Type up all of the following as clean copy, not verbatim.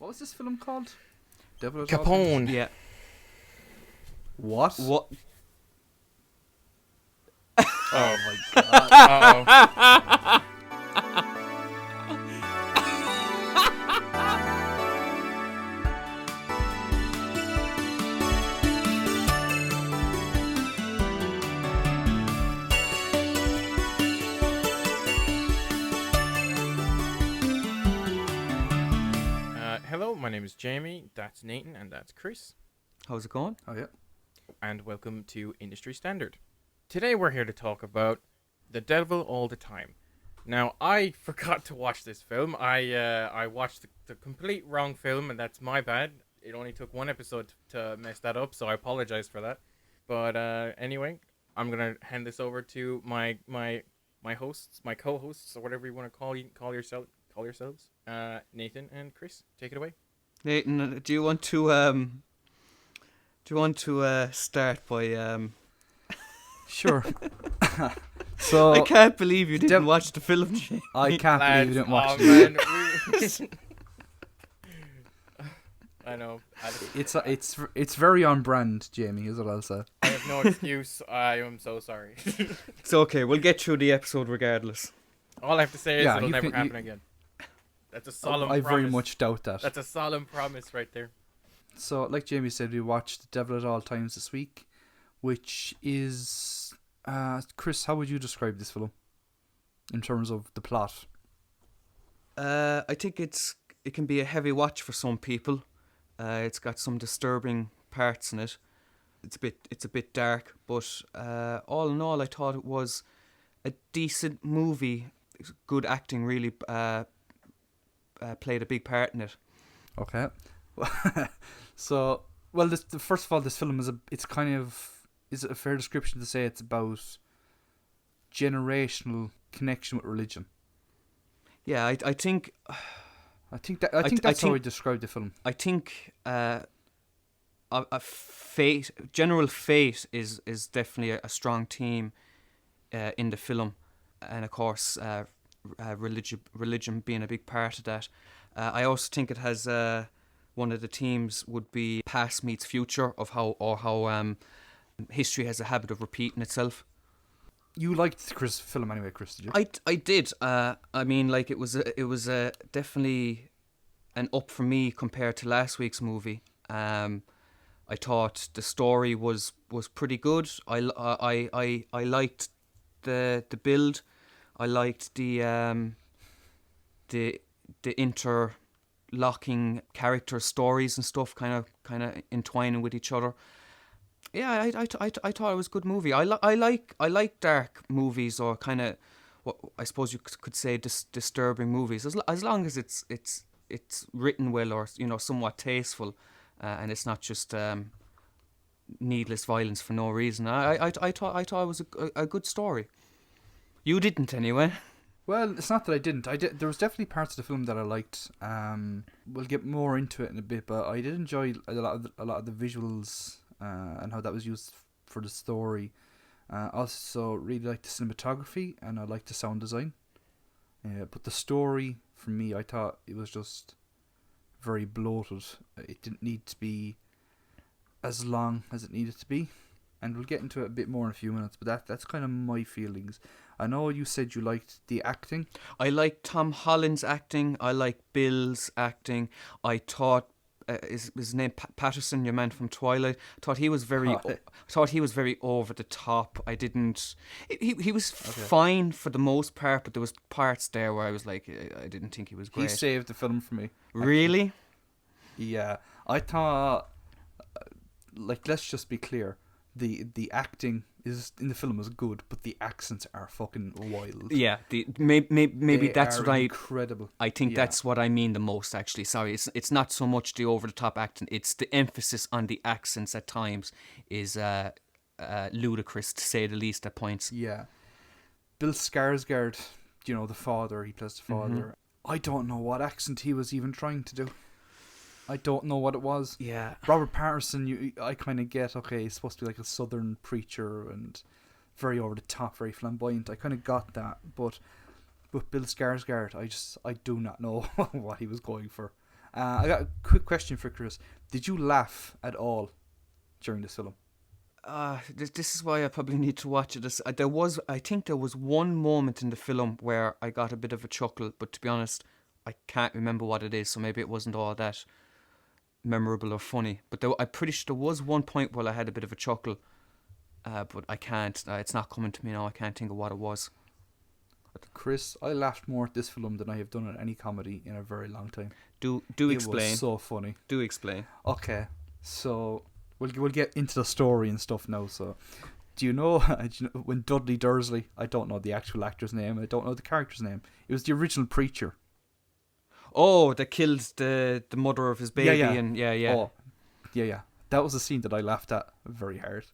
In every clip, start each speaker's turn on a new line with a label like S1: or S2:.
S1: What was this film called? Devil at All
S2: Capone.
S1: Times?
S3: Yeah.
S1: What?
S3: What?
S1: Oh my god.
S2: Uh-oh. Hello, my name is Jamie, that's Nathan, and that's Chris,
S3: How's it going?
S1: Oh yeah.
S2: and welcome to Industry Standard. Today we're here to talk about The Devil All the Time. Now, I forgot to watch this film. I watched the complete wrong film, and that's my bad. It only took one episode to mess that up, so I apologize for that. But anyway, I'm gonna hand this over to my hosts, my co-hosts, or whatever you want to call yourselves. Nathan and Chris, take it away.
S3: Nathan, do you want to start by
S1: Sure. So
S3: I can't believe you didn't
S1: Dev-
S3: watch the film. Jamie.
S1: I can't believe you didn't watch it.
S2: Man, I know.
S1: It's very on brand, Jamie, is what I'll say.
S2: I have no excuse. I am so sorry.
S3: It's okay. We'll get through the episode regardless.
S2: All I have to say is
S1: Yeah,
S2: it'll
S1: you
S2: never
S1: can-
S2: happen again. That's a solemn
S1: I
S2: promise.
S1: very much doubt that.
S2: That's a solemn promise right there.
S1: So, like Jamie said, we watched The Devil at All Times this week, which is... Chris, how would you describe this film in terms of the plot?
S3: I think it can be a heavy watch for some people. It's got some disturbing parts in it. It's a bit dark, but all in all, I thought it was a decent movie. Good acting really played a big part in it.
S1: Okay. So, well, first of all, this film is is it a fair description to say it's about generational connection with religion?
S3: Yeah, I think
S1: that's how I describe the film.
S3: I think a fate, general fate is definitely a strong theme in the film, and of course religion being a big part of that. I also think it has one of the themes would be past meets future of how history has a habit of repeating itself.
S1: You liked the film anyway, Chris, did you?
S3: I did. I mean, like it was definitely an up for me compared to last week's movie. I thought the story was pretty good. I liked the build. I liked the interlocking character stories and stuff, kind of entwining with each other. Yeah, I thought it was a good movie. I like dark movies, or kind of what I suppose you could say disturbing movies, as long as it's written well, or somewhat tasteful, and it's not just needless violence for no reason. I thought it was a good story. You didn't anyway.
S1: Well, it's not that I didn't. There was definitely parts of the film that I liked. We'll get more into it in a bit, but I did enjoy a lot of the visuals and how that was used for the story. Also, really liked the cinematography, and I liked the sound design. But the story, for me, I thought it was just very bloated. It didn't need to be as long as it needed to be. And we'll get into it a bit more in a few minutes, but that's kind of my feelings. I know you said you liked the acting.
S3: I like Tom Holland's acting. I like Bill's acting. I thought his name Pattinson, your man from Twilight. Thought he was very over the top. I didn't. He was fine for the most part, but there was parts there where I was like, I didn't think he was great.
S1: He saved the film for me.
S3: Really?
S1: Yeah, I thought. Let's just be clear. The acting is in the film was good, but the accents are fucking wild.
S3: Yeah, maybe that's what
S1: incredible.
S3: I think that's what I mean the most. Actually, sorry, it's not so much the over the top acting; it's the emphasis on the accents at times is ludicrous, to say the least, at points.
S1: Yeah, Bill Skarsgård, the father. He plays the father.
S3: Mm-hmm.
S1: I don't know what accent he was even trying to do. I don't know what it was.
S3: Yeah.
S1: Robert Pattinson, I kind of get, okay, he's supposed to be like a southern preacher and very over the top, very flamboyant. I kind of got that, but with Bill Skarsgård, I do not know what he was going for. I got a quick question for Chris. Did you laugh at all during this film?
S3: This is why I probably need to watch it. I think there was one moment in the film where I got a bit of a chuckle, but to be honest, I can't remember what it is, so maybe it wasn't all that memorable or funny. But I'm pretty sure there was one point where I had a bit of a chuckle, but I can't. It's not coming to me now. I can't think of what it was.
S1: Chris, I laughed more at this film than I have done at any comedy in a very long time.
S3: Do explain.
S1: It was so funny.
S3: Do explain.
S1: Okay, so we'll get into the story and stuff now. So, do you know when Dudley Dursley? I don't know the actual actor's name. I don't know the character's name. It was the original preacher.
S3: Oh, that killed the mother of his baby.
S1: Yeah.
S3: And yeah.
S1: Oh, yeah. That was a scene that I laughed at very hard,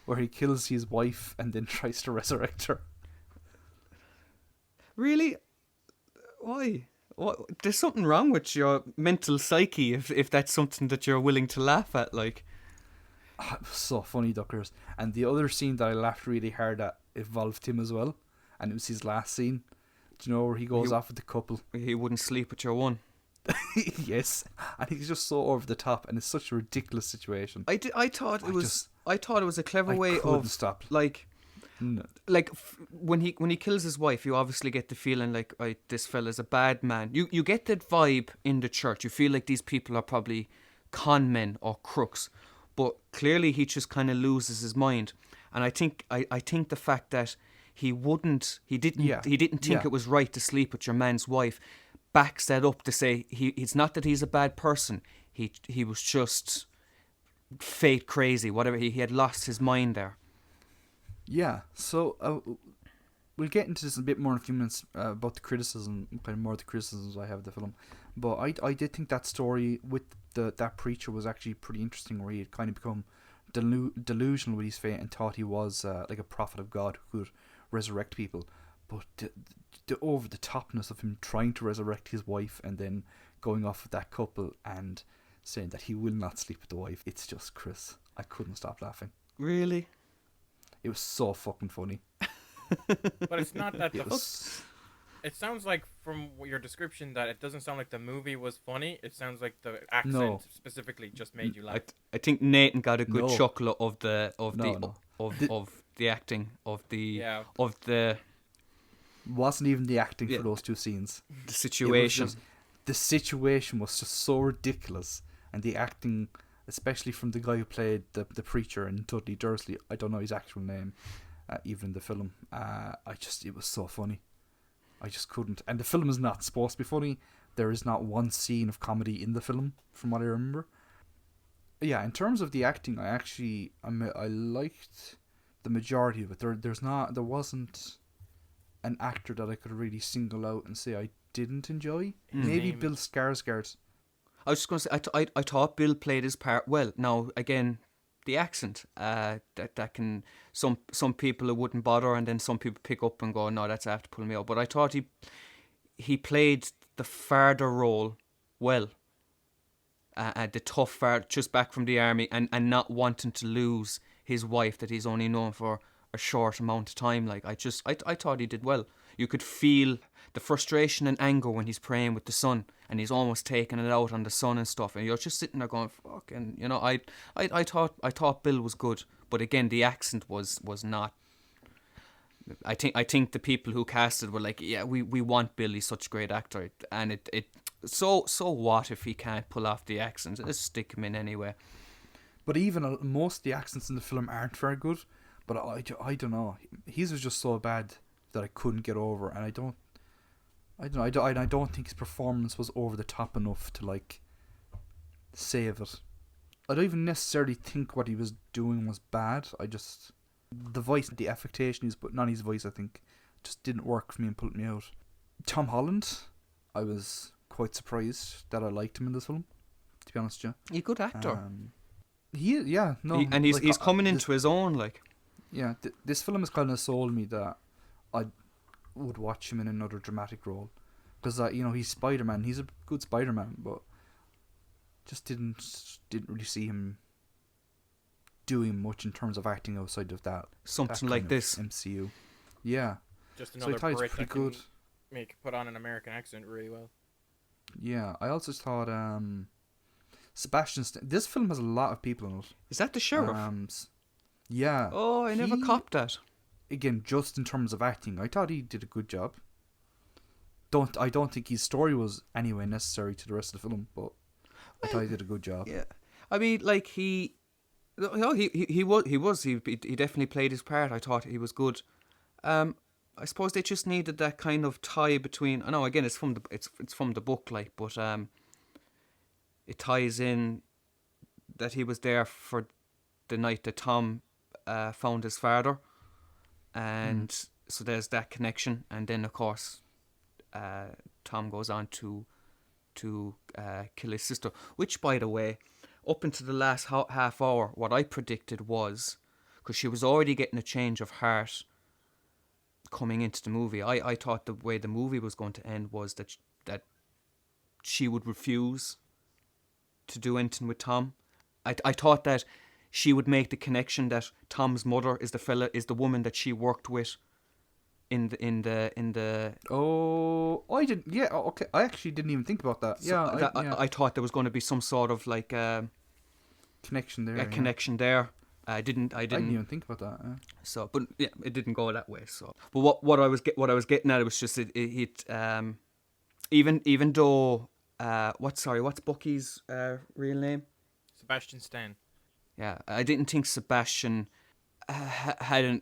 S1: where he kills his wife and then tries to resurrect her.
S3: Really? Why? What? There's something wrong with your mental psyche if that's something that you're willing to laugh at, like.
S1: It was so funny, Duckers. And the other scene that I laughed really hard at involved him as well, and it was his last scene. Do you know where he goes off with the couple?
S3: He wouldn't sleep with your one.
S1: Yes, and he's just so over the top, and it's such a ridiculous situation.
S3: I thought it was a clever way of
S1: stop.
S3: like.
S1: No.
S3: Like when he kills his wife, you obviously get the feeling like, right, this fella's a bad man. You get that vibe in the church. You feel like these people are probably con men or crooks, but clearly he just kind of loses his mind. And I think the fact that he didn't think it was right to sleep with your man's wife backs that up to say it's not that he's a bad person. He was just fate crazy. Whatever, he had lost his mind there.
S1: Yeah, so we'll get into this a bit more in a few minutes about the criticism, kind of more of the criticisms I have of the film. But I did think that story with that preacher was actually pretty interesting, where he had kind of become delusional with his faith and thought he was like a prophet of God who could resurrect people. But the over the topness of him trying to resurrect his wife and then going off with that couple and saying that he will not sleep with the wife, it's just, Chris, I couldn't stop laughing.
S3: Really?
S1: It was so fucking funny.
S2: But it's not that it sounds like from your description that it doesn't sound like the movie was funny. It sounds like the accent specifically just made you laugh.
S3: I think Nathan got a good chuckle of the acting of the
S1: wasn't even the acting for those two scenes.
S3: The situation.
S1: The situation was just so ridiculous, and the acting, especially from the guy who played the preacher in Dudley Dursley, I don't know his actual name, even in the film. It was so funny. I just couldn't. And the film is not supposed to be funny. There is not one scene of comedy in the film, from what I remember. Yeah, in terms of the acting, I liked the majority of it. There wasn't an actor that I could really single out and say I didn't enjoy. Maybe Bill Skarsgård.
S3: I was just going to say, I thought Bill played his part well. Now, again, the accent, that can, some people it wouldn't bother, and then some people pick up and go, no, that's after pulling me out. But I thought he played the father role well. The tough father, just back from the army, and not wanting to lose his wife that he's only known for a short amount of time. Like, I thought he did well. You could feel the frustration and anger when he's praying with the son, and he's almost taking it out on the son and stuff, and you're just sitting there going, fucking, you know, I thought Bill was good, but again, the accent was not. I think the people who casted were like, yeah, we want Bill, he's such a great actor, and so what if he can't pull off the accent? Let's stick him in anyway.
S1: But even most of the accents in the film aren't very good. But I don't know. His was just so bad that I couldn't get over, and I don't think his performance was over the top enough to like save it. I don't even necessarily think what he was doing was bad. The voice, the affectation he's putting on his voice, I think, just didn't work for me and pulled me out. Tom Holland, I was quite surprised that I liked him in this film, to be honest with you.
S3: He's a good actor.
S1: He's
S3: coming into his own, like.
S1: Yeah, this film has kind of sold me that I would watch him in another dramatic role, because he's Spider-Man. He's a good Spider-Man, but just didn't really see him doing much in terms of acting outside of that.
S3: Something like this
S1: MCU. Yeah,
S2: just another
S1: so
S2: Brit that
S1: good.
S2: can put on an American accent really well.
S1: Yeah, I also thought Sebastian. This film has a lot of people in it.
S3: Is that the sheriff?
S1: Yeah.
S3: Oh, I never copped that.
S1: Again, just in terms of acting, I thought he did a good job. I don't think his story was anyway necessary to the rest of the film, but I thought he did a good job.
S3: Yeah, I mean, like he definitely played his part. I thought he was good. I suppose they just needed that kind of tie between. I know again it's from the book, like, but it ties in that he was there for the night that Tom found his father, and so there's that connection. And then of course, Tom goes on to kill his sister, which, by the way, up into the last half hour, what I predicted was, because she was already getting a change of heart coming into the movie, I thought the way the movie was going to end was that she would refuse to do anything with Tom. I thought that she would make the connection that Tom's mother is the woman that she worked with in the.
S1: Oh, I didn't. Yeah, okay. I actually didn't even think about that.
S3: So
S1: yeah,
S3: I thought there was going to be some sort of like
S1: connection there.
S3: Connection there. I didn't
S1: even think about that. Yeah.
S3: So, but yeah, it didn't go that way. So, but what I was getting at, it was just it even though what's Bucky's real name?
S2: Sebastian Stan.
S3: Yeah, I didn't think Sebastian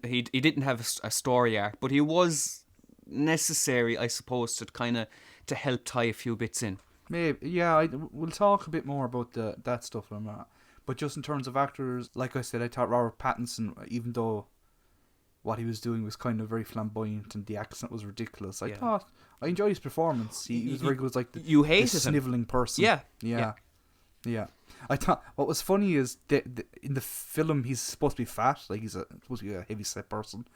S3: he didn't have a story arc, but he was necessary, I suppose, to help tie a few bits in.
S1: Maybe, yeah. We'll talk a bit more about that stuff in a minute. But just in terms of actors, like I said, I thought Robert Pattinson, even though what he was doing was kind of very flamboyant and the accent was ridiculous, I thought I enjoyed his performance. He was very good, like
S3: you hated
S1: the snivelling person. Yeah. I thought what was funny is in the film he's supposed to be fat, like he's supposed to be a heavy set person,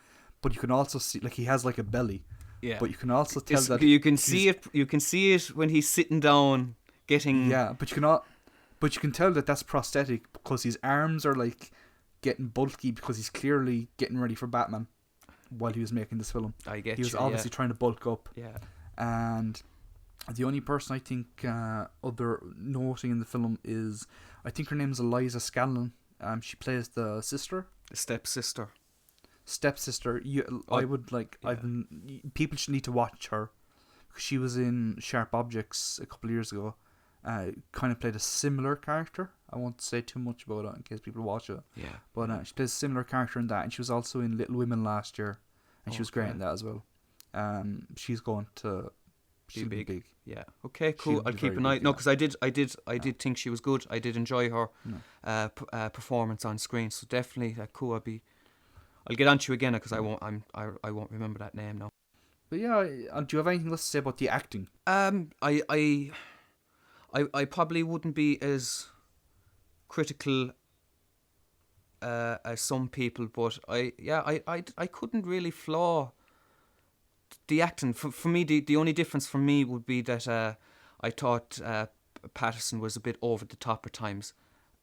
S1: but you can also see like he has like a belly.
S3: Yeah.
S1: But you can also tell that
S3: you can see it. You can see it when he's sitting down getting.
S1: Yeah, but you can tell that that's prosthetic because his arms are like getting bulky because he's clearly getting ready for Batman while he was making this film. He was obviously trying to bulk up.
S3: Yeah.
S1: And the only person I think other noting in the film is, I think her name is Eliza Scanlon. She plays the sister.
S3: The stepsister.
S1: I would like. Yeah. People should need to watch her. She was in Sharp Objects a couple of years ago. Kind of played a similar character. I won't say too much about it in case people watch it.
S3: Yeah.
S1: But she plays a similar character in that, and she was also in Little Women last year, and she was great in that as well. She's going to. She'll be big.
S3: Yeah. Okay. Cool. I'll keep an eye. No, because I did think she was good. I did enjoy her performance on screen. So definitely cool. I'll get on to you again because I won't remember that name now.
S1: But yeah, do you have anything else to say about the acting?
S3: I probably wouldn't be as critical as some people, but I couldn't really flaw the acting. For me, the only difference for me would be that I thought Pattinson was a bit over the top at times,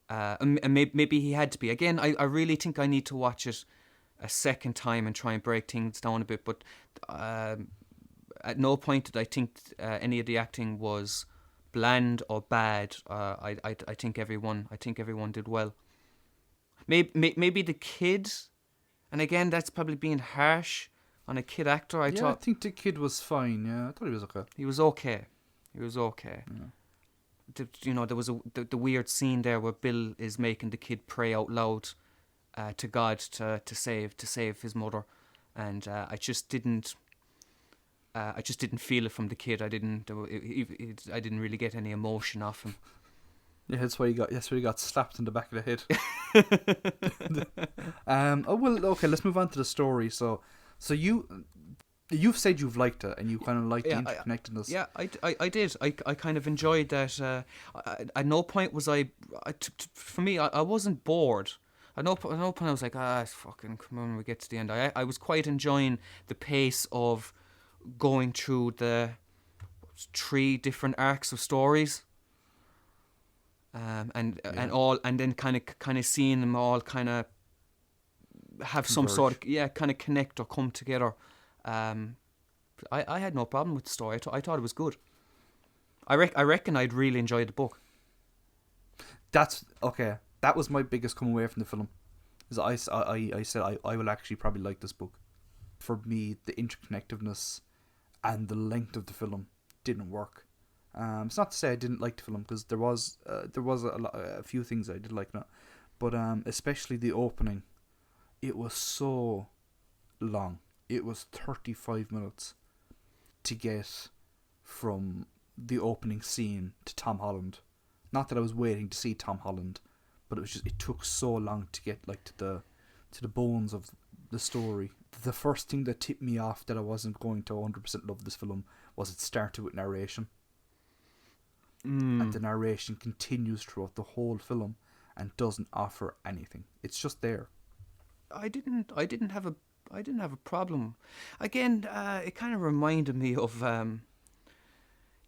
S3: and maybe he had to be. Again, I really think I need to watch it a second time and try and break things down a bit. But at no point did I think any of the acting was bland or bad. I think everyone did well. Maybe the kid, and again that's probably being harsh on a kid actor. I
S1: think the kid was fine. Yeah, I thought he was okay.
S3: He was okay. Yeah. There was the weird scene there where Bill is making the kid pray out loud to God to save his mother, and I just didn't feel it from the kid. I didn't really get any emotion off him.
S1: Yeah, that's why he got slapped in the back of the head. Okay, let's move on to the story. So you've said you've liked it and you kind of liked the interconnectedness.
S3: Yeah, I did. I kind of enjoyed that. At no point was for me, I wasn't bored. At no point I was like, fucking come on, we get to the end. I was quite enjoying the pace of going through the 3 different arcs of stories, and then kind of seeing them all kind of have some sort of kind of connect or come together. I had no problem with the story. I thought it was good. I reckon I'd really enjoy the book.
S1: That's okay. That was my biggest come away from the film. Is I said I will actually probably like this book. For me, the interconnectedness and the length of the film didn't work. It's not to say I didn't like the film, because there was a few things I did like in it, but especially the opening. It was so long. It was 35 minutes to get from the opening scene to Tom Holland. Not that I was waiting to see Tom Holland, but it took so long to get like to the bones of the story. The first thing that tipped me off that I wasn't going to 100% love this film was it started with narration. And the narration continues throughout the whole film and doesn't offer anything. It's just there.
S3: I didn't have a problem. Again, it kind of reminded me of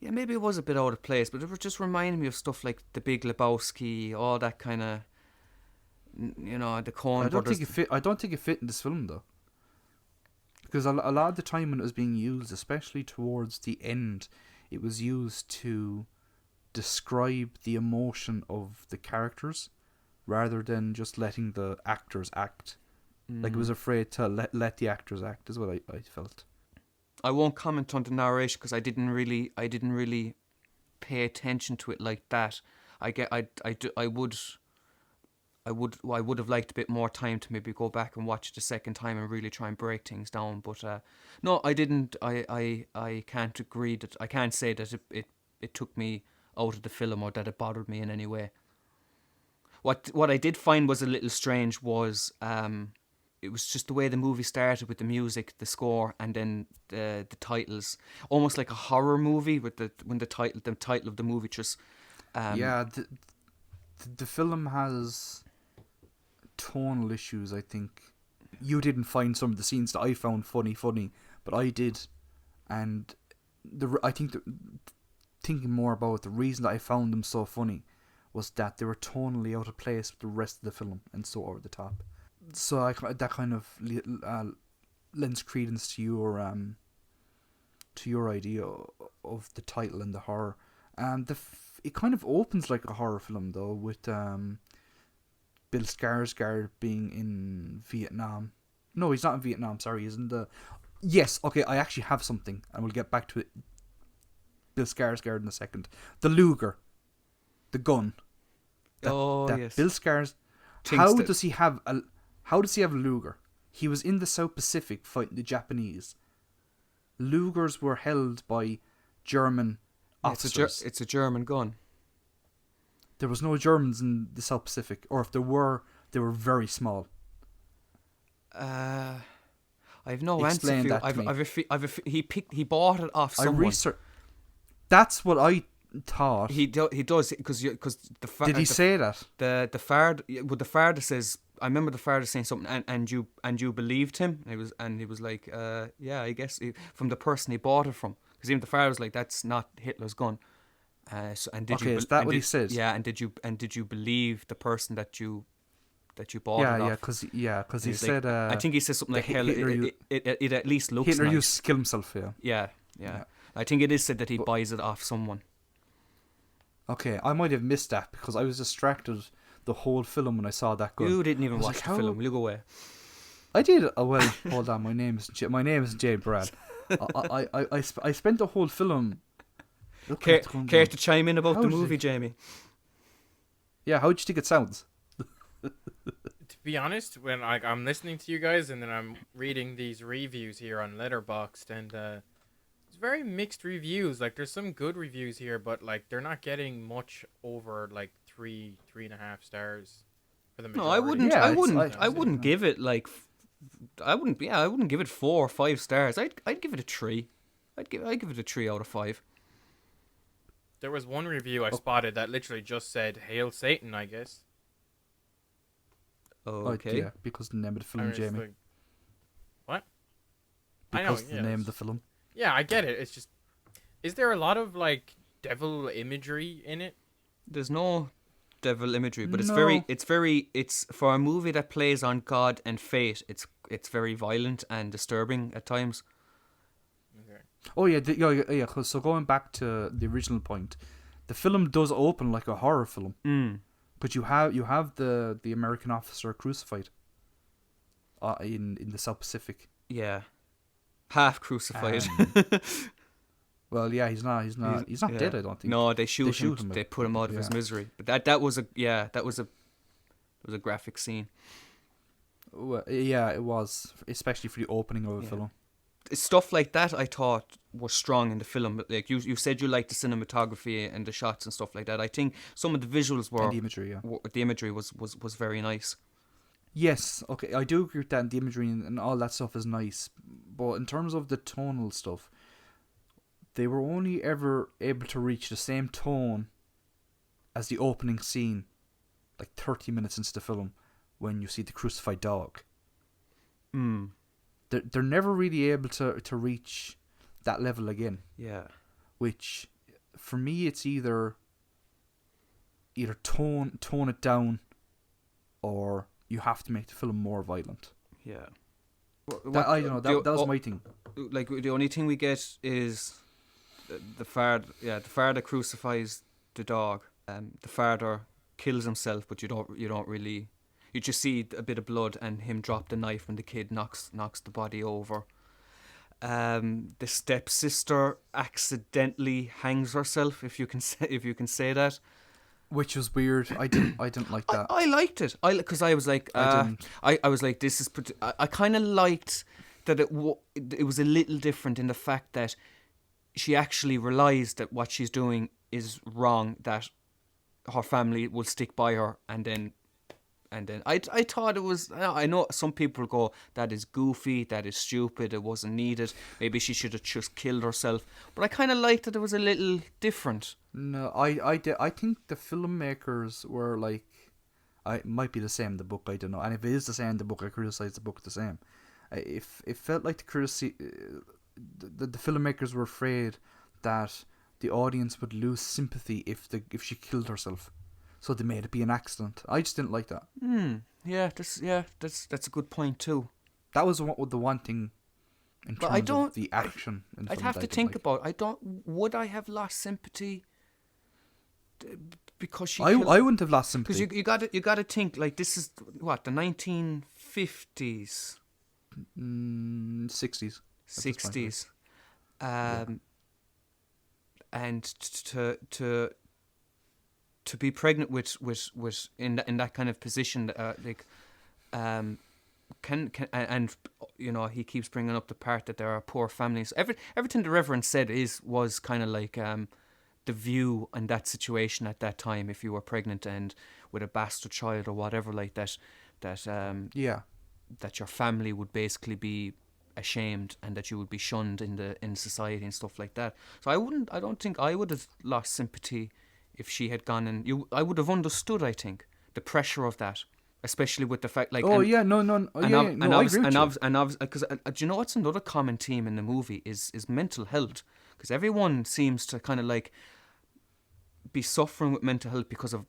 S3: maybe it was a bit out of place, but it just reminded me of stuff like The Big Lebowski, all that kind of, the Coen brothers.
S1: I don't think it fit in this film though, because a lot of the time when it was being used, especially towards the end, it was used to describe the emotion of the characters rather than just letting the actors act. Like it was afraid to let the actors act, is what I felt.
S3: I won't comment on the narration because I didn't really pay attention to it like that. I would have liked a bit more time to maybe go back and watch it a second time and really try and break things down. But no, I didn't. I can't agree that I can't say that it took me out of the film or that it bothered me in any way. What I did find was a little strange was it was just the way the movie started with the music, the score, and then the titles, almost like a horror movie with the title of the movie just.
S1: The film has tonal issues. I think you didn't find some of the scenes that I found funny, but I did, and thinking more about it, the reason that I found them so funny was that they were tonally out of place with the rest of the film and so over the top. So that kind of lends credence to your idea of the title and the horror. It kind of opens like a horror film though, with Bill Skarsgård being in Vietnam. No, he's not in Vietnam. Sorry, he's in the. Yes, okay. I actually have something, and we'll get back to it. Bill Skarsgård in a second. The Luger, the gun.
S3: Yes.
S1: Bill Skarsgård. How does he have a Luger? He was in the South Pacific fighting the Japanese. Lugers were held by German officers.
S3: It's a German gun.
S1: There was no Germans in the South Pacific, or if there were, they were very small.
S3: I have no
S1: Explain
S3: answer for you. He bought it off someone.
S1: That's what I thought.
S3: He does because the
S1: did he say that?
S3: The father says. I remember the father saying something, and you believed him. And he was like, yeah, I guess from the person he bought it from, because even the father was like, that's not Hitler's gun. Is that
S1: what he said?
S3: Yeah, and did you believe the person that you bought it off?
S1: Because he said.
S3: I think he said something like, "Hell, it at least looks
S1: Hitler
S3: nice."
S1: used to kill himself.
S3: Yeah. I think it is said that he buys it off someone.
S1: Okay, I might have missed that because I was distracted the whole film when I saw that gun.
S3: You didn't even watch the film. Will you go away?
S1: I did. Oh well, hold on. My name is Jay Brad. I spent the whole film.
S3: Care to chime in about the movie, Jamie?
S1: Yeah, how'd you think it sounds?
S2: To be honest, when I'm listening to you guys and then I'm reading these reviews here on Letterboxd, and it's very mixed reviews. Like, there's some good reviews here, but like they're not getting much over like 3.5 stars for the majority.
S3: No, I wouldn't give it like. I wouldn't give it 4 or 5 stars. I'd give it a 3. I'd give it a 3 out of 5.
S2: There was one review I spotted that literally just said "Hail Satan," I guess.
S3: Okay.
S1: Yeah, because the name of the film, Jamie.
S2: Like, what?
S1: Because the name of the film.
S2: Yeah, I get it. It's just, is there a lot of like devil imagery in it?
S3: There's no devil imagery, but
S1: No.
S3: it's for a movie that plays on God and fate. It's very violent and disturbing at times.
S2: Okay.
S1: Oh yeah, yeah. So going back to the original point, the film does open like a horror film, but you have the American officer crucified, in the South Pacific.
S3: Yeah, half crucified.
S1: Well, yeah, he's not
S3: Yeah.
S1: dead. I don't think.
S3: No, they shoot him.
S1: him.
S3: They put him out of his misery. But that was a graphic scene.
S1: Well, yeah, it was, especially for the opening of a film.
S3: Stuff like that I thought was strong in the film. But like you said, you liked the cinematography and the shots and stuff like that. I think some of the visuals were,
S1: And the imagery, yeah.
S3: The imagery was very nice.
S1: Yes, okay, I do agree with that. And the imagery and all that stuff is nice, but in terms of the tonal stuff, they were only ever able to reach the same tone as the opening scene, like 30 minutes into the film, when you see the crucified dog. They're never really able to reach that level again.
S3: Yeah.
S1: Which, for me, it's either tone it down, or you have to make the film more violent.
S3: Yeah.
S1: I don't know. That was my thing.
S3: Like the only thing we get is the father crucifies the dog. The father kills himself, but you don't really. You just see a bit of blood and him drop the knife when the kid knocks the body over. The stepsister accidentally hangs herself, if you can say that.
S1: Which was weird. I didn't like that.
S3: I liked it. Because I was like, I was like, this is. I kind of liked that it was a little different in the fact that she actually realised that what she's doing is wrong. That her family will stick by her, and then I thought it was. I know some people go, that is goofy, that is stupid, it wasn't needed. Maybe she should have just killed herself. But I kind of liked that it was a little different.
S1: No, I think the filmmakers were like, it might be the same in the book, I don't know. And if it is the same in the book, I criticise the book the same. It felt like the filmmakers were afraid that the audience would lose sympathy if she killed herself, so they made it be an accident. I just didn't like that.
S3: Yeah, that's a good point too.
S1: That was the one thing in terms of the action.
S3: I'd have to think about. Would I have lost sympathy? Because she.
S1: I wouldn't have lost sympathy.
S3: Because you got to think, like, this is what, the 1950s,
S1: 60s,
S3: 60s, and to be pregnant with in that kind of position, can and you know, he keeps bringing up the part that there are poor families. Everything the Reverend said was kind of like the view in that situation at that time. If you were pregnant and with a bastard child or whatever like that, that your family would basically be ashamed and that you would be shunned in society and stuff like that. So I don't think I would have lost sympathy if she had gone, and I would have understood, I think, the pressure of that, especially with the fact, like,
S1: I agree with you.
S3: Because do you know what's another common theme in the movie is mental health, because everyone seems to kind of like be suffering with mental health because of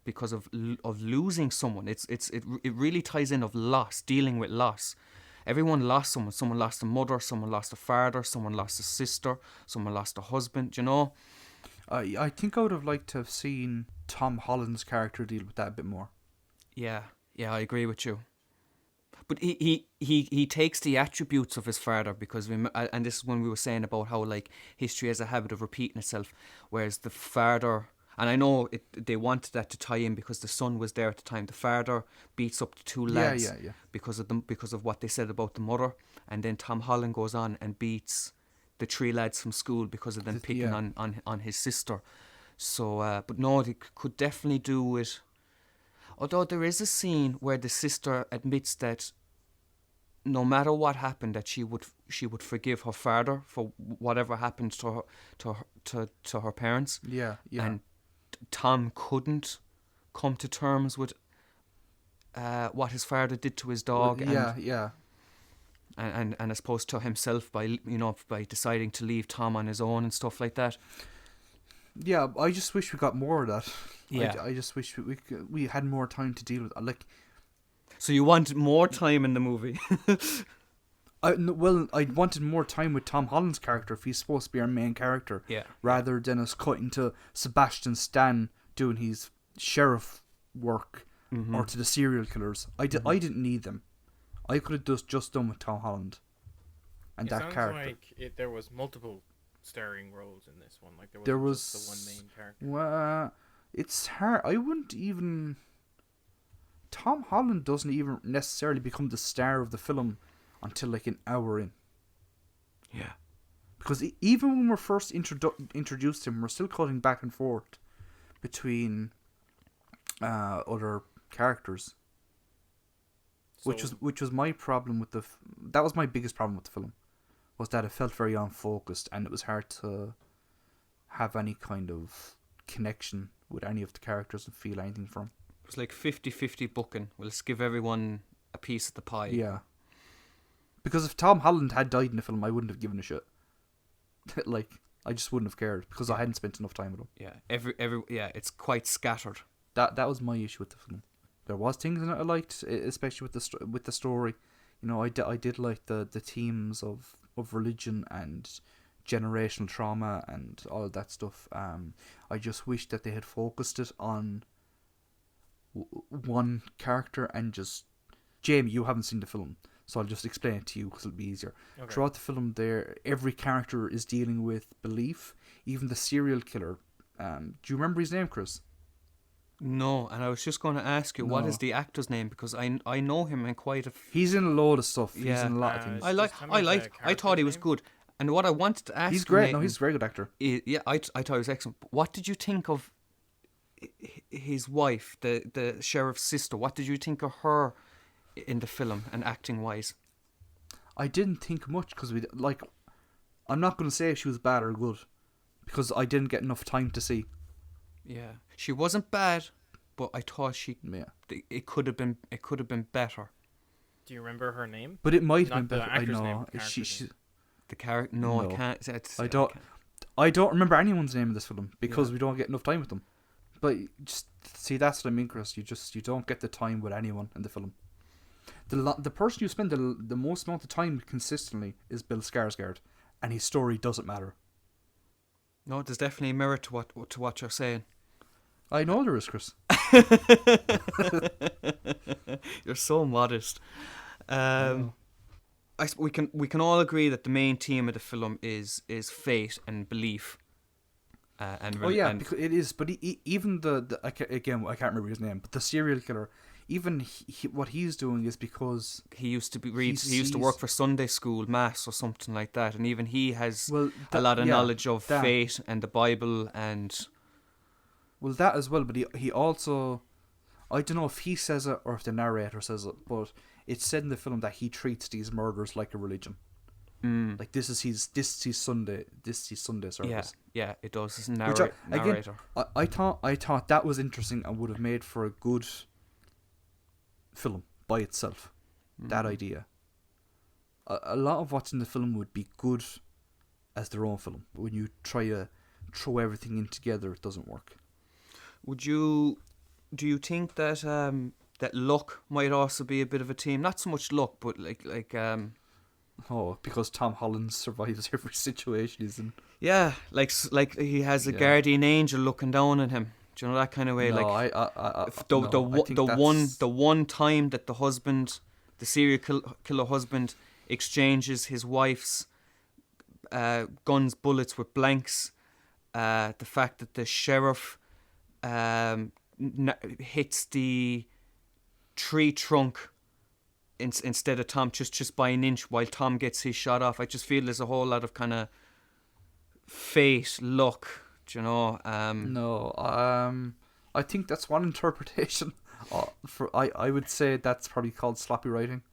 S3: losing someone. It really ties in of loss, dealing with loss. Everyone lost someone. Someone lost a mother, someone lost a father, someone lost a sister, someone lost a husband, you know.
S1: I think I would have liked to have seen Tom Holland's character deal with that a bit more.
S3: Yeah, I agree with you. But he takes the attributes of his father, because and this is when we were saying about how, like, history has a habit of repeating itself, whereas the father, and I know they wanted that to tie in because the son was there at the time. The father beats up the two lads because of what they said about the mother, and then Tom Holland goes on and beats the three lads from school because of them picking on his sister. So, but no, they could definitely do with. Although there is a scene where the sister admits that no matter what happened, that she would forgive her father for whatever happened to her parents.
S1: Yeah.
S3: And Tom couldn't come to terms with what his father did to his dog. And I suppose to himself by deciding to leave Tom on his own and stuff like that.
S1: Yeah, I just wish we got more of that.
S3: Yeah,
S1: I just wish we had more time to deal with it. Like,
S3: so you want more time in the movie?
S1: I wanted more time with Tom Holland's character if he's supposed to be our main character.
S3: Yeah.
S1: Rather than us cutting to Sebastian Stan doing his sheriff work or to the serial killers. I didn't need them. I could have just done with Tom Holland and that character.
S2: It sounds like there was multiple starring roles in this one. Like
S1: there
S2: was
S1: was
S2: just the one main character.
S1: Well, it's hard. I wouldn't even. Tom Holland doesn't even necessarily become the star of the film until like an hour in.
S3: Yeah.
S1: Because even when we're first introduced to him, we're still cutting back and forth between other characters.
S2: So,
S1: Which was my problem with that was my biggest problem with the film, was that it felt very unfocused and it was hard to have any kind of connection with any of the characters and feel anything from.
S3: It was like 50-50 booking. We'll just give everyone a piece of the pie.
S1: Yeah. Because if Tom Holland had died in the film, I wouldn't have given a shit. Like, I just wouldn't have cared because I hadn't spent enough time with him.
S3: Yeah, it's quite scattered.
S1: That was my issue with the film. There was things in it I liked, especially with the story. You know, I did like the themes of religion and generational trauma and all of that stuff. I just wish that they had focused it on one character and just... Jamie, you haven't seen the film, so I'll just explain it to you because it'll be easier. Okay. Throughout the film, every character is dealing with belief. Even the serial killer. Do you remember his name, Chris?
S3: No, and I was just going to ask you, what is the actor's name? Because I know him in quite a...
S1: He's in a load of stuff.
S3: Yeah.
S1: He's in a lot of things.
S3: I thought he was good. And what I wanted to ask
S1: he's great.
S3: Nathan,
S1: he's a very good actor.
S3: I thought he was excellent. What did you think of his wife, the sheriff's sister? What did you think of her in the film and acting wise?
S1: I didn't think much because I'm not going to say if she was bad or good because I didn't get enough time to see.
S3: Yeah, she wasn't bad, but I thought it could have been better.
S2: Do you remember her name?
S1: But it might have
S2: Not
S1: been
S2: the
S1: better. I
S2: actor's
S1: know.
S2: name, the character's name.
S3: The character? No, I can't.
S1: I don't remember anyone's name in this film because we don't get enough time with them. But just see, that's what I mean, Chris. You don't get the time with anyone in the film. The person you spend the most amount of time with consistently is Bill Skarsgård, and his story doesn't matter.
S3: No, there's definitely a merit to what you're saying.
S1: I know there is, Chris.
S3: You're so modest. We can all agree that the main theme of the film is fate and belief.
S1: Because it is. But even I can't remember his name, but the serial killer, even what he's doing is because
S3: he used to work for Sunday school mass or something like that, and even he has a lot of knowledge of fate and the Bible and.
S1: Well, that as well, but he also, I don't know if he says it or if the narrator says it, but it's said in the film that he treats these murders like a religion. Like this is his Sunday service.
S3: Yeah, it does. It's narrator.
S1: Again, I thought that was interesting and would have made for a good film by itself. That idea. A lot of what's in the film would be good as their own film, but when you try to throw everything in together, it doesn't work.
S3: Do you think that that luck might also be a bit of a theme? Not so much luck, but
S1: because Tom Holland survives every situation he's in.
S3: Yeah, like he has a guardian angel looking down on him. Do you know that kind of way?
S1: No,
S3: the one time that the serial killer husband, exchanges his wife's guns, bullets with blanks. The fact that the sheriff hits the tree trunk instead of Tom just by an inch while Tom gets his shot off. I just feel there's a whole lot of kind of fate, luck, do you know?
S1: I think that's one interpretation. I would say that's probably called sloppy writing.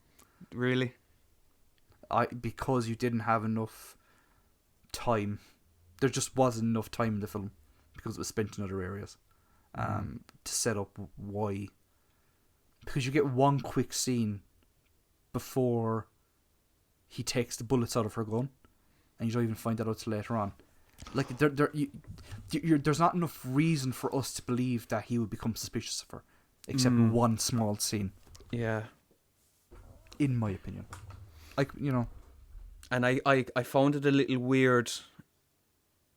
S3: Really?
S1: Because you didn't have enough time. There just wasn't enough time in the film because it was spent in other areas. To set up why. Because you get one quick scene before he takes the bullets out of her gun, and you don't even find that out till later on. Like there's not enough reason for us to believe that he would become suspicious of her, except one small scene.
S3: Yeah.
S1: In my opinion,
S3: And I found it a little weird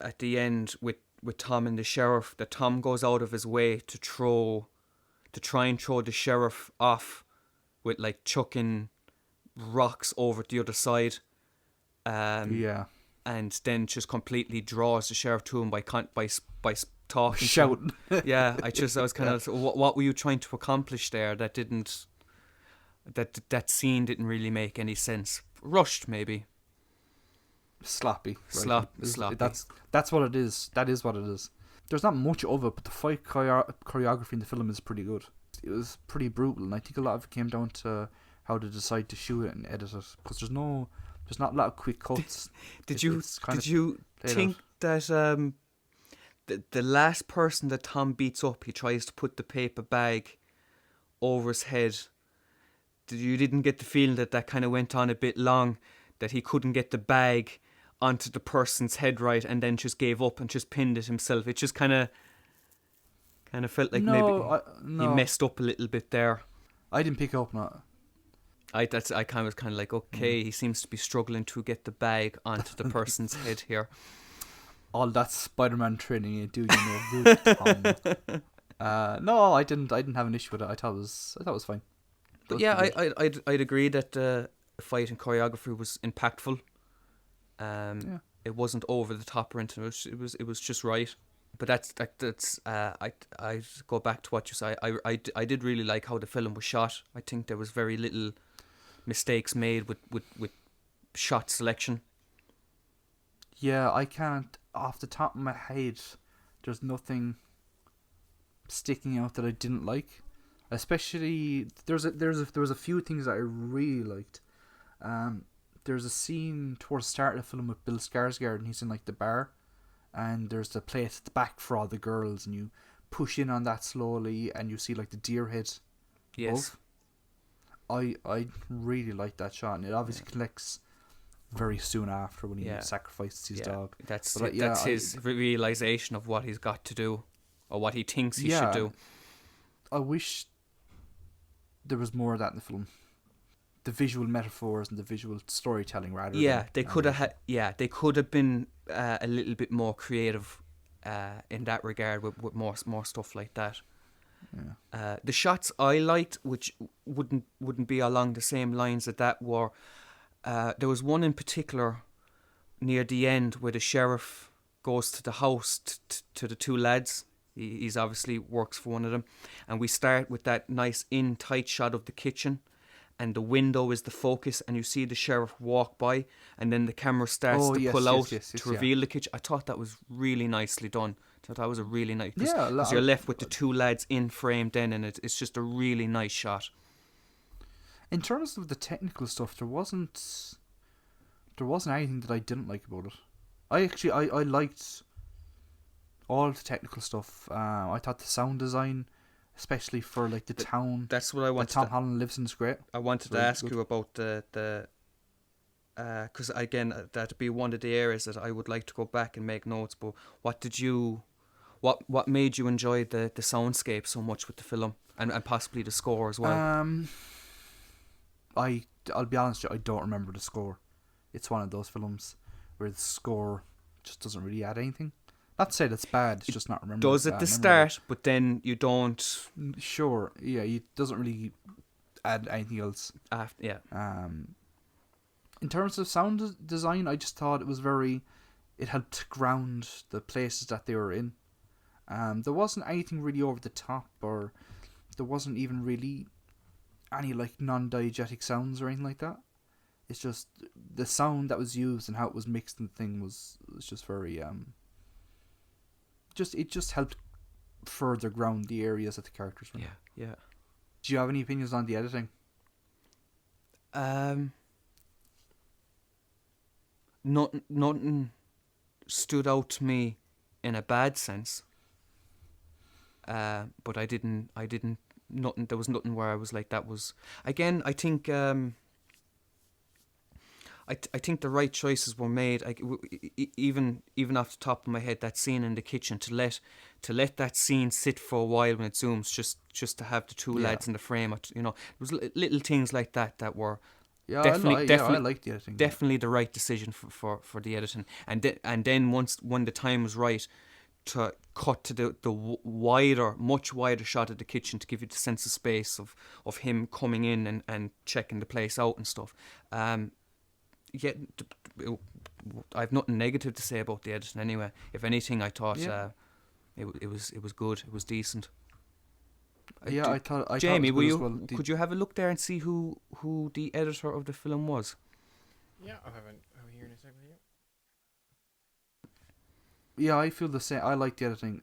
S3: at the end with Tom and the sheriff, that Tom goes out of his way to try and throw the sheriff off with like chucking rocks over the other side.
S1: Yeah.
S3: And then just completely draws the sheriff to him by talking,
S1: Shouting.
S3: to him. Yeah, I was kind of, what were you trying to accomplish there? That scene didn't really make any sense. Rushed, maybe.
S1: Sloppy.
S3: Sloppy.
S1: That's what it is. That is what it is. There's not much of it, but the fight choreography in the film is pretty good. It was pretty brutal, and I think a lot of it came down to how to decide to shoot it and edit it, because there's not a lot of quick cuts.
S3: Did you think that the last person that Tom beats up, he tries to put the paper bag over his head? You didn't get the feeling that kind of went on a bit long, that he couldn't get the bag onto the person's head right, and then just gave up and just pinned it himself? It just kind of felt like he messed up a little bit there.
S1: I didn't pick up on it.
S3: I kind of like, okay, he seems to be struggling to get the bag onto the person's head here.
S1: All that Spider-Man training you do, good, Tom. No, I didn't have an issue with it. I thought it was fine.
S3: But yeah, I'd agree that the fight and choreography was impactful. It wasn't over the top or anything. It was just right. But that's I go back to what you say. I did really like how the film was shot. I think there was very little mistakes made with shot selection.
S1: Yeah, I can't, off the top of my head, there's nothing sticking out that I didn't like. Especially there was a few things that I really liked. There's a scene towards the start of the film with Bill Skarsgård, and he's in like the bar, and there's the plate at the back for all the girls, and you push in on that slowly, and you see like the deer head.
S3: Yes.
S1: Above. I really like that shot, and it obviously connects very soon after when he sacrifices his dog.
S3: That's his realization of what he's got to do, or what he thinks he should do.
S1: I wish there was more of that in the film. The visual metaphors and the visual storytelling, rather.
S3: They could have been a little bit more creative in that regard with more stuff like that. Yeah. The shots I liked, which wouldn't be along the same lines as that, were there was one in particular near the end where the sheriff goes to the house to the two lads. He's obviously works for one of them, and we start with that nice in tight shot of the kitchen, and the window is the focus, and you see the sheriff walk by, and then the camera starts to pull out to reveal the kitchen. I thought that was really nicely done. I thought that was a really nice, because you're left with the two lads in frame then, and it's just a really nice shot.
S1: In terms of the technical stuff, there wasn't anything that I didn't like about it. I liked all the technical stuff. I thought the sound design, especially for like the town.
S3: That's what I wanted.
S1: Tom Holland lives in is great.
S3: I wanted to ask you about the because again that'd be one of the areas that I would like to go back and make notes. But what made you enjoy the soundscape so much with the film, and possibly the score as well?
S1: I'll be honest with you, I don't remember the score. It's one of those films where the score just doesn't really add anything. Not to say that's bad, it's just not remembered.
S3: Does at the start, but then you don't.
S1: Sure, yeah, it doesn't really add anything else.
S3: Yeah.
S1: In terms of sound design, I just thought it helped ground the places that they were in. There wasn't anything really over the top, or there wasn't even really any like non-diegetic sounds or anything like that. It's just the sound that was used and how it was mixed and thing was just very it just helped further ground the areas that the characters were in.
S3: Yeah.
S1: Do you have any opinions on the editing?
S3: Nothing stood out to me in a bad sense. But I didn't. Nothing. There was nothing where I was like, that was. Again, I think. I think the right choices were made. Even off the top of my head, that scene in the kitchen, to let that scene sit for a while when it zooms, just to have the two lads in the frame. There was little things like that were
S1: Yeah,
S3: Definitely,
S1: I like the editing.
S3: definitely the right decision for the editing. And then when the time was right to cut to the wider, much wider shot of the kitchen to give you the sense of space of him coming in and checking the place out and stuff. Yeah, I've nothing negative to say about the editing anyway. If anything, I thought it was good. It was decent.
S1: Yeah, I thought
S3: Jamie,
S1: it was good as well.
S3: could you have a look there and see who the editor of the film was?
S2: Yeah, I'll have it over here in a second.
S1: Yeah, I feel the same. I like the editing.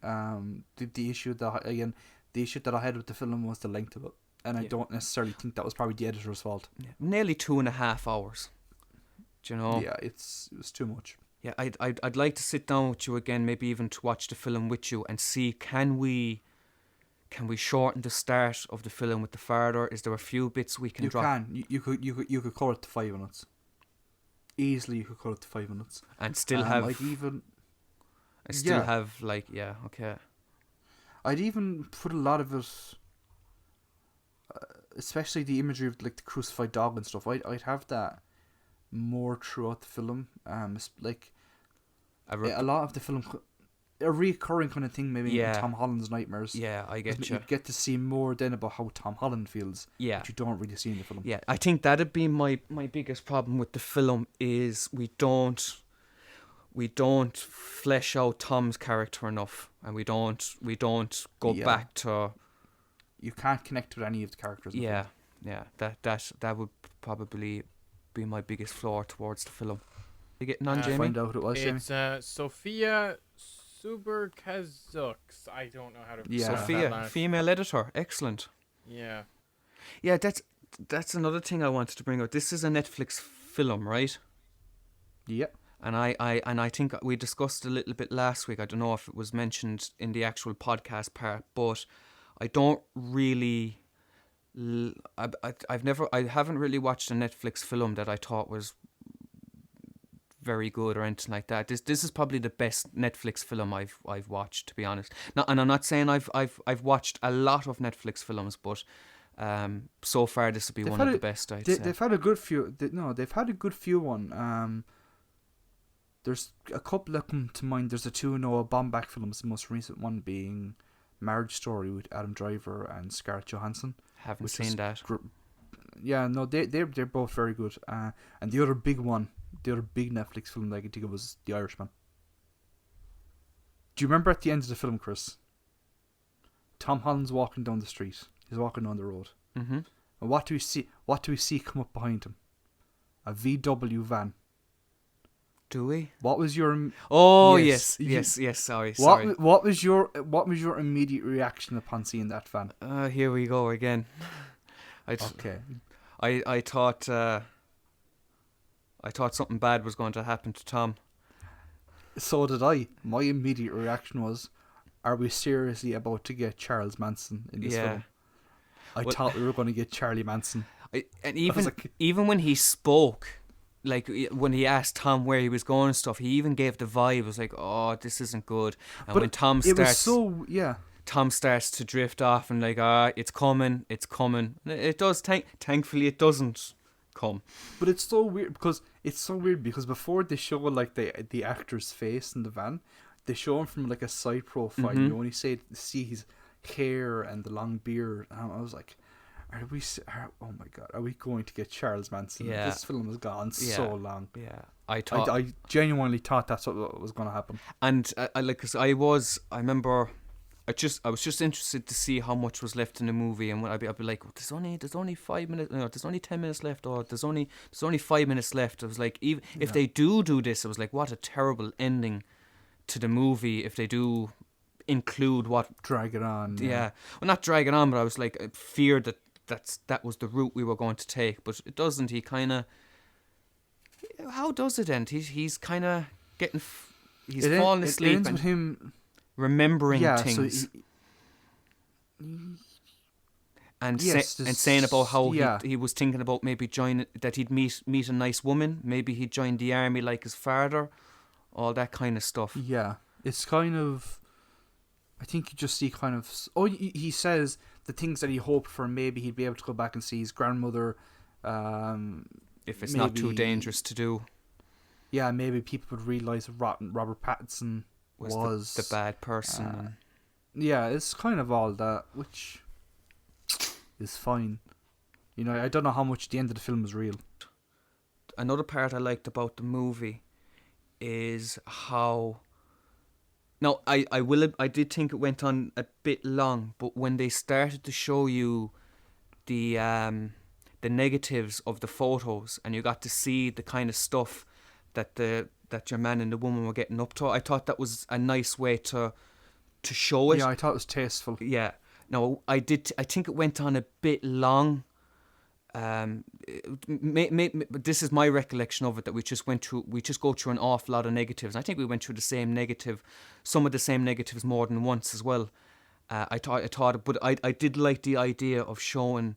S1: The issue that I had with the film was the length of it, and I don't necessarily think that was probably the editor's fault.
S3: Yeah. Nearly 2.5 hours. Do you know?
S1: Yeah, it was too much.
S3: Yeah, I'd like to sit down with you again, maybe even to watch the film with you and see can we shorten the start of the film with the farther? Is there a few bits we can drop?
S1: You could cut it to 5 minutes. Easily, you could cut it to 5 minutes,
S3: and still have.
S1: I'd even put a lot of it, especially the imagery of like the crucified dog and stuff. I'd have that more throughout the film. Like a lot of the film, a recurring kind of thing, maybe in Tom Holland's nightmares.
S3: Yeah, I get you.
S1: You get to see more then about how Tom Holland feels.
S3: Yeah,
S1: which you don't really see in the film.
S3: Yeah, I think that'd be my biggest problem with the film is we don't flesh out Tom's character enough, and we don't go back to.
S1: You can't connect with any of the characters.
S3: Yeah. That would probably be my biggest flaw towards the film. You getting on, Jamie?
S1: Find out who it was, Jamie.
S2: It's Sophia Suberkazux. I don't know how to.
S3: Sophia, female editor, excellent.
S2: Yeah.
S3: Yeah, that's another thing I wanted to bring up. This is a Netflix film, right?
S1: Yep.
S3: And I think we discussed a little bit last week. I don't know if it was mentioned in the actual podcast part, but I don't really. I haven't really watched a Netflix film that I thought was very good or anything like that. This is probably the best Netflix film I've watched, to be honest. And I'm not saying I've watched a lot of Netflix films, but so far this will be one of the best. I'd say
S1: they've had a good few. They've had a good few one. There's a couple that come to mind. There's the two Noah Baumbach films. The most recent one being Marriage Story with Adam Driver and Scarlett Johansson.
S3: Haven't seen that.
S1: Yeah, no, they're both very good. And the other big Netflix film that I could think of was The Irishman. Do you remember at the end of the film, Chris? Tom Holland's walking down the street. He's walking down the road.
S3: Mm-hmm.
S1: And what do we see? What do we see come up behind him? A VW van.
S3: Do we?
S1: What was your?
S3: Oh yes. Sorry.
S1: What was your immediate reaction upon seeing that van?
S3: Here we go again.
S1: Okay.
S3: I thought something bad was going to happen to Tom.
S1: So did I. My immediate reaction was, "Are we seriously about to get Charles Manson in this film?" I thought we were going to get Charlie Manson.
S3: Even when he spoke. Like, when he asked Tom where he was going and stuff, he even gave the vibe. It was like, oh, this isn't good. And when Tom starts to drift off and like, it's coming. It does, thankfully it doesn't come.
S1: But it's so weird because before they show like the actor's face in the van, they show him from like a side profile.
S3: Mm-hmm.
S1: You only see his hair and the long beard. And I was like, oh my god, are we going to get Charles Manson?
S3: Yeah.
S1: This film has gone so long.
S3: Yeah,
S1: I genuinely thought that's what was going to happen.
S3: And I was just interested to see how much was left in the movie, and when I'd be like, there's only 5 minutes, there's only 10 minutes left, or there's only 5 minutes left. I was like, even if they do this, I was like, what a terrible ending to the movie if they do include
S1: drag it on.
S3: Yeah, well, not drag it on, but I was like, I feared that was the route we were going to take, but it doesn't. He kind of, how does it end? He's kind of getting, he's falling asleep. It ends
S1: with him
S3: remembering things, and saying about how he was thinking about maybe that he'd meet a nice woman, maybe he'd join the army like his father, all that kind of stuff.
S1: Yeah, it's kind of, I think you just see kind of, he says the things that he hoped for, maybe he'd be able to go back and see his grandmother,
S3: if it's not too
S1: maybe-
S3: dangerous to do.
S1: Yeah, maybe people would realise Robert Pattinson was
S3: the bad person.
S1: uh, yeah, it's kind of all that, which is fine. You know, I don't know how much the end of the film was real.
S3: Another part I liked about the movie is how. Now, I did think it went on a bit long, but when they started to show you the negatives of the photos, and you got to see the kind of stuff that your man and the woman were getting up to, I thought that was a nice way to show it.
S1: Yeah, I thought it was tasteful.
S3: Yeah. No, I think it went on a bit long. This is my recollection of it, that we just go through an awful lot of negatives. I think we went through some of the same negatives more than once as well. But I did like the idea of showing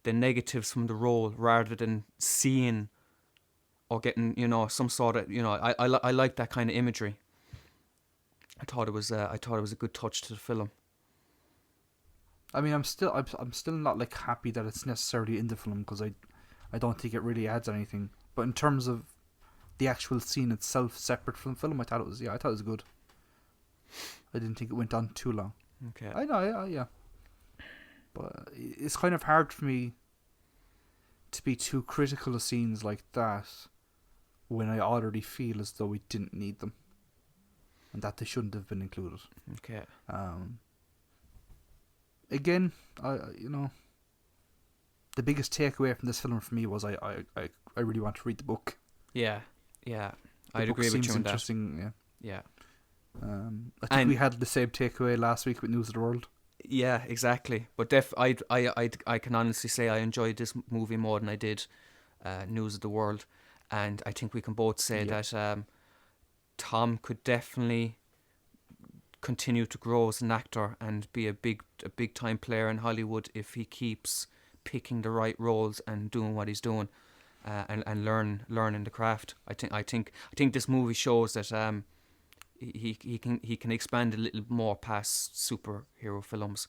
S3: the negatives from the role rather than seeing or getting, some sort of, I like that kind of imagery. I thought it was a good touch to the film.
S1: I mean, I'm still not like happy that it's necessarily in the film, because I don't think it really adds anything. But in terms of the actual scene itself, separate from the film, I thought it was good. I didn't think it went on too long.
S3: Okay.
S1: I know, yeah. But it's kind of hard for me to be too critical of scenes like that when I already feel as though we didn't need them, and that they shouldn't have been included.
S3: Okay.
S1: Again, the biggest takeaway from this film for me was I really want to read the book.
S3: Yeah.
S1: The
S3: I'd
S1: book
S3: agree with
S1: seems
S3: you on that.
S1: interesting.
S3: Yeah.
S1: I think we had the same takeaway last week with News of the World.
S3: Yeah, exactly. But I can honestly say I enjoyed this movie more than I did News of the World, and I think we can both say that Tom could definitely continue to grow as an actor and be a big time player in Hollywood if he keeps picking the right roles and doing what he's doing, and learning the craft. I think this movie shows that he can expand a little more past superhero films.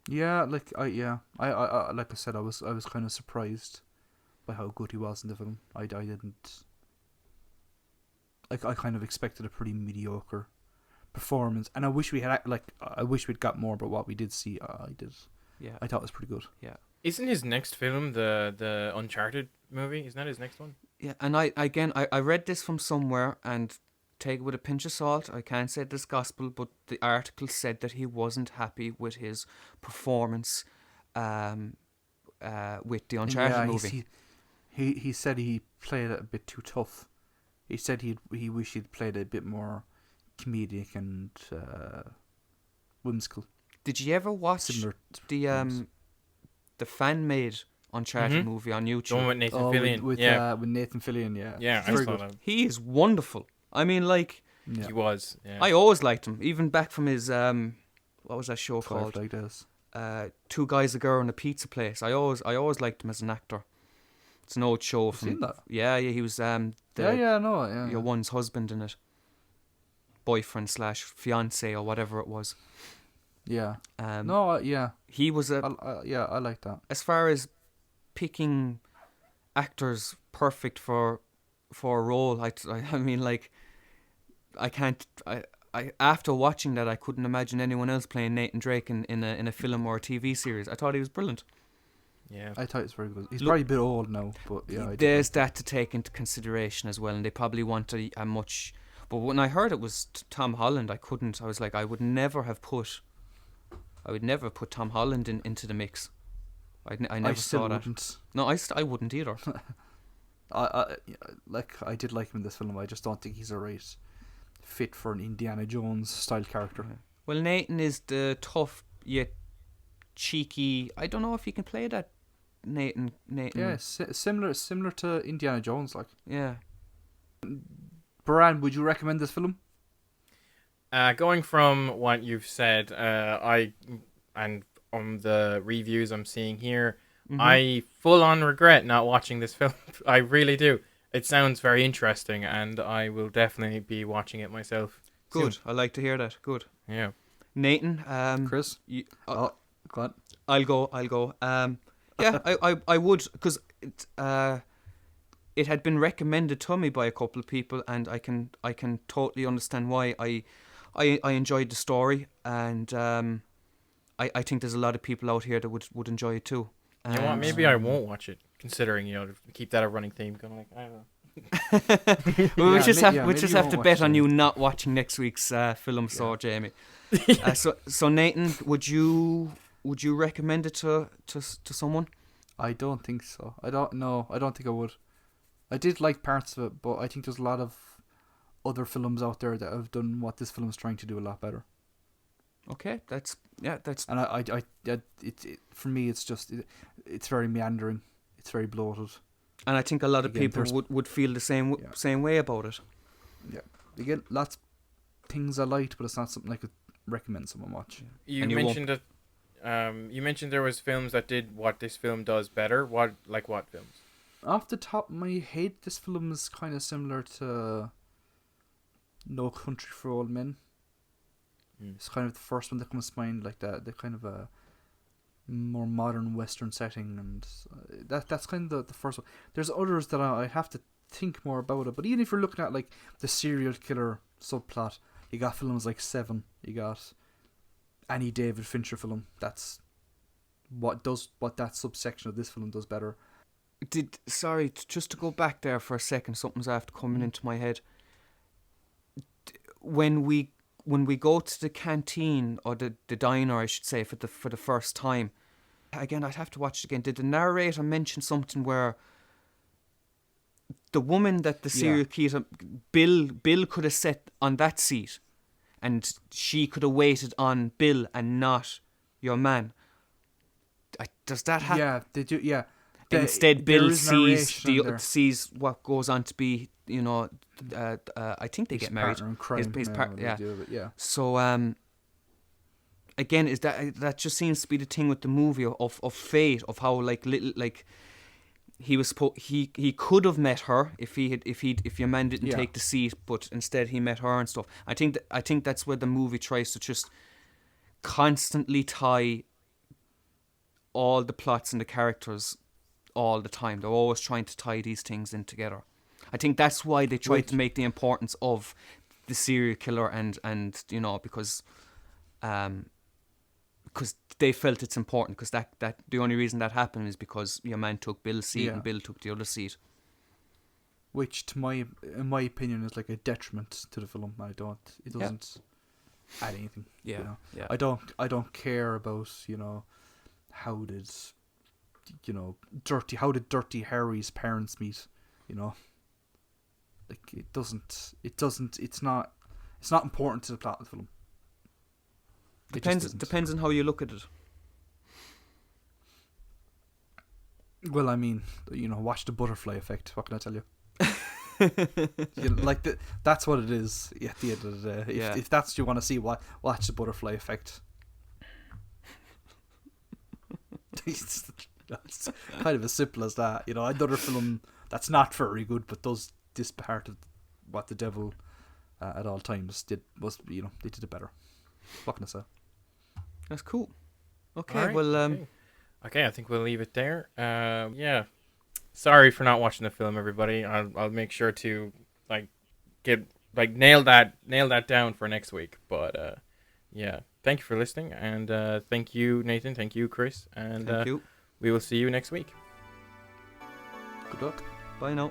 S1: Yeah, I like I said, I was kind of surprised by how good he was in the film. I didn't. I kind of expected a pretty mediocre performance, and I wish we'd got more, but what we did see, I thought it was pretty good.
S3: Yeah.
S2: Isn't his next film the Uncharted movie? Isn't that his next one?
S3: Yeah, and I read this from somewhere, and take it with a pinch of salt. I can't say this gospel, but the article said that he wasn't happy with his performance with the Uncharted movie.
S1: He said he played it a bit too tough. He said he wished he'd played it a bit more comedic and whimsical.
S3: Did you ever watch the fan-made Uncharted movie on YouTube?
S2: The one with Nathan Fillion.
S1: With Nathan Fillion, yeah.
S2: Yeah,
S1: It's
S2: I
S1: very
S2: saw
S1: good.
S2: that.
S3: He is wonderful. I mean, like,
S1: Yeah.
S2: He was. Yeah.
S3: I always liked him, even back from his what was that show called?
S1: Like this.
S3: Two Guys, a Girl, and a Pizza Place. I always liked him as an actor. It's an old show
S1: I've seen that.
S3: Yeah, he was
S1: No,
S3: your one's husband in it, boyfriend / fiance or whatever it was.
S1: Yeah.
S3: Yeah. He was
S1: I like that.
S3: as far as picking actors perfect for a role. I mean, like, I can't. I after watching that, I couldn't imagine anyone else playing Nathan Drake in a film or a TV series. I thought he was brilliant.
S2: Yeah.
S1: I thought it was very good. He's probably a bit old now, but yeah.
S3: There's that to take into consideration as well, and they probably want a much. But when I heard it was Tom Holland, I couldn't. I was like, I would never put Tom Holland into the mix. I never saw that.
S1: Wouldn't.
S3: No, I wouldn't either.
S1: I did like him in this film. I just don't think he's a right fit for an Indiana Jones style character.
S3: Well, Nathan is the tough yet cheeky. I don't know if you can play that Nathan.
S1: Yeah, similar to Indiana Jones, like.
S3: Yeah.
S1: Baran, would you recommend this film?
S2: Going from what you've said, and on the reviews I'm seeing here, I full on regret not watching this film. I really do. It sounds very interesting, and I will definitely be watching it myself.
S3: Good.
S2: soon.
S3: I like to hear that. Good.
S2: Yeah.
S3: Nathan.
S1: Chris?
S3: Go
S1: on.
S3: I'll go. Yeah, I would, because it had been recommended to me by a couple of people, and I can totally understand why. I enjoyed the story, and I think there's a lot of people out here that would enjoy it too.
S2: You know what?
S3: And,
S2: Maybe I won't watch it, considering, you know, to keep that a running theme. Going like, I don't know.
S3: well, we just
S1: maybe
S3: have
S1: you
S3: to
S1: won't
S3: bet
S1: watch
S3: on
S1: it.
S3: you not watching next week's film. So Jamie, so Nathan, would you recommend it to someone?
S1: I don't think so. I don't know. I don't think I would. I did like parts of it, but I think there's a lot of other films out there that have done what this film is trying to do a lot better.
S3: Okay, that's
S1: And it for me, it's just it's very meandering. It's very bloated.
S3: and I think a lot of
S1: Again,
S3: people would feel the same way about it.
S1: Yeah. Again, lots of things I liked, but it's not something I could recommend someone watch.
S2: You
S3: And you
S2: mentioned that. You mentioned there was films that did what this film does better. What films?
S1: Off the top of my head, this film is kind of similar to No Country for Old Men. It's kind of the first one that comes to mind, like the kind of a more modern Western setting, and that's kind of the first one. There's others that I have to think more about it, but even if you're looking at like the serial killer subplot, you got films like Seven, you got any David Fincher film. That's what that subsection of this film does better.
S3: Just to go back there for a second, something's after coming into my head. When we go to the canteen, or the diner, I should say, for the first time, again, I'd have to watch it again. Did the narrator mention something where the woman that the serial killer Bill could have sat on that seat, and she could have waited on Bill and not your man? Does that happen?
S1: Yeah, they do. Yeah.
S3: Instead, Bill
S1: there is narration there.
S3: sees what goes on to be, you know, I think they
S1: His
S3: get married.
S1: partner in crime.
S3: His partner, yeah.
S1: Yeah.
S3: So again, is that just seems to be the thing with the movie of fate, of how like little like he was he could have met her if your man didn't take the seat, but instead he met her and stuff. I think that's where the movie tries to just constantly tie all the plots and the characters all the time. They're always trying to tie these things in together. I think that's why they tried to make the importance of the serial killer and you know, because they felt it's important, because that the only reason that happened is because your man took Bill's seat and Bill took the other seat.
S1: Which, in my opinion, is like a detriment to the film. It doesn't add anything.
S3: Yeah,
S1: you know?
S3: yeah.
S1: I don't care about, you know, how did Dirty Harry's parents meet, you know. Like it's not important to the plot of the film.
S3: Depends on how you look at it.
S1: Well, I mean, you know, watch the butterfly effect. What can I tell you? You know, like that's what it is at the end of the day. If that's what you want to see, watch the butterfly effect. It's kind of as simple as that. You know, another film that's not very good but does this part of what the devil at all times did was, you know, they did it better. What can I say?
S3: That's cool. Okay,
S2: All right,
S3: well,
S2: okay, I think we'll leave it there. Yeah, sorry for not watching the film, everybody. I'll make sure to nail that down for next week. But yeah, thank you for listening, and thank you, Nathan. Thank you, Chris, and
S3: thank you.
S2: We will see you next week.
S1: Good luck.
S3: Bye now.